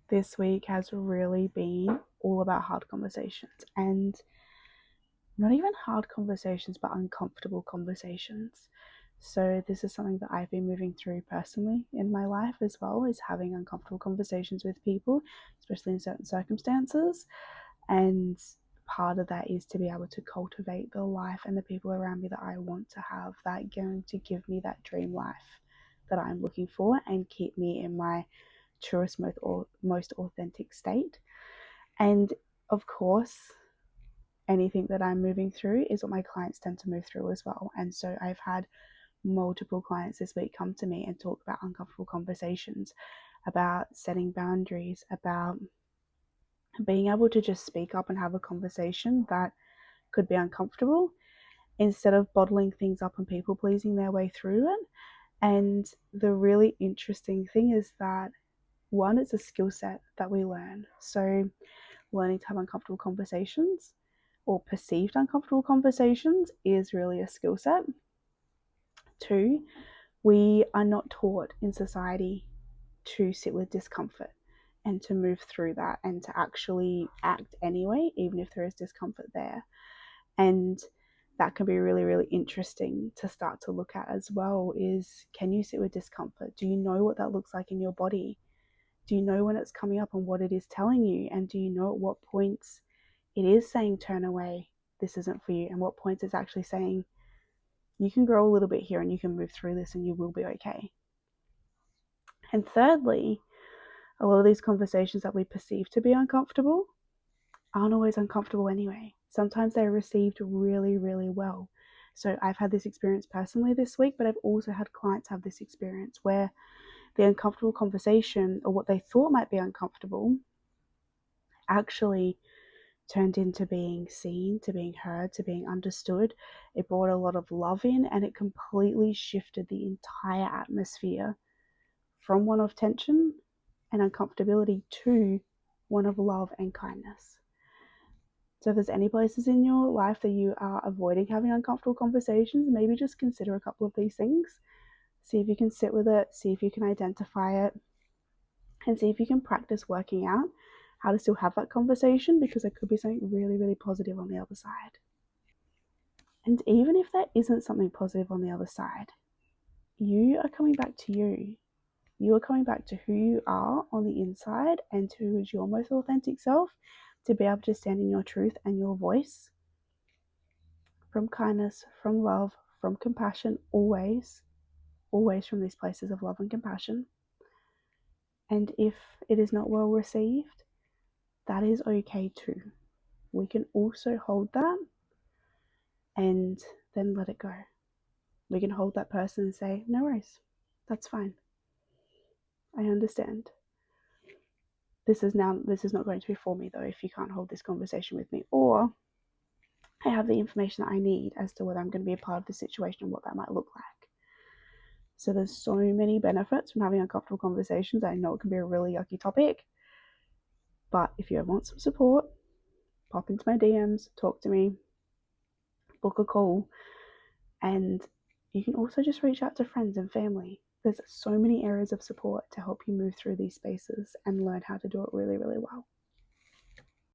this week has really been all about hard conversations, and not even hard conversations, but uncomfortable conversations. So this is something that I've been moving through personally in my life as well, is having uncomfortable conversations with people, especially in certain circumstances. And part of that is to be able to cultivate the life and the people around me that I want to have, that are going to give me that dream life that I'm looking for and keep me in my truest, most authentic state. And of course, anything that I'm moving through is what my clients tend to move through as well. And so I've had multiple clients this week come to me and talk about uncomfortable conversations, about setting boundaries, about being able to just speak up and have a conversation that could be uncomfortable instead of bottling things up and people pleasing their way through it. And the really interesting thing is that, one, it's a skill set that we learn. So learning to have uncomfortable conversations or perceived uncomfortable conversations is really a skill set. Two, we are not taught in society to sit with discomfort and to move through that and to actually act anyway, even if there is discomfort there. And that can be really, really interesting to start to look at as well, is can you sit with discomfort? Do you know what that looks like in your body? Do you know when it's coming up and what it is telling you? And do you know at what points it is saying turn away, this isn't for you, and what points it's actually saying you can grow a little bit here and you can move through this and you will be okay. And thirdly, a lot of these conversations that we perceive to be uncomfortable aren't always uncomfortable anyway. Sometimes they're received really, really well. So I've had this experience personally this week, but I've also had clients have this experience where the uncomfortable conversation, or what they thought might be uncomfortable, actually turned into being seen, to being heard, to being understood. It brought a lot of love in, and it completely shifted the entire atmosphere from one of tension and uncomfortability to one of love and kindness. So if there's any places in your life that you are avoiding having uncomfortable conversations, maybe just consider a couple of these things. See if you can sit with it, see if you can identify it, and see if you can practice working out how to still have that conversation, because there could be something really, really positive on the other side. And even if there isn't something positive on the other side, you are coming back to you. You are coming back to who you are on the inside and to who is your most authentic self, to be able to stand in your truth and your voice from kindness, from love, from compassion, always, always from these places of love and compassion. And if it is not well received, that is okay too. We can also hold that and then let it go. We can hold that person and say, no worries, that's fine. I understand. This is not going to be for me though if you can't hold this conversation with me, or I have the information that I need as to whether I'm going to be a part of the situation and what that might look like. So there's so many benefits from having uncomfortable conversations. I know it can be a really yucky topic, but if you ever want some support, pop into my DMs, talk to me, book a call, and you can also just reach out to friends and family. There's so many areas of support to help you move through these spaces and learn how to do it really, really well.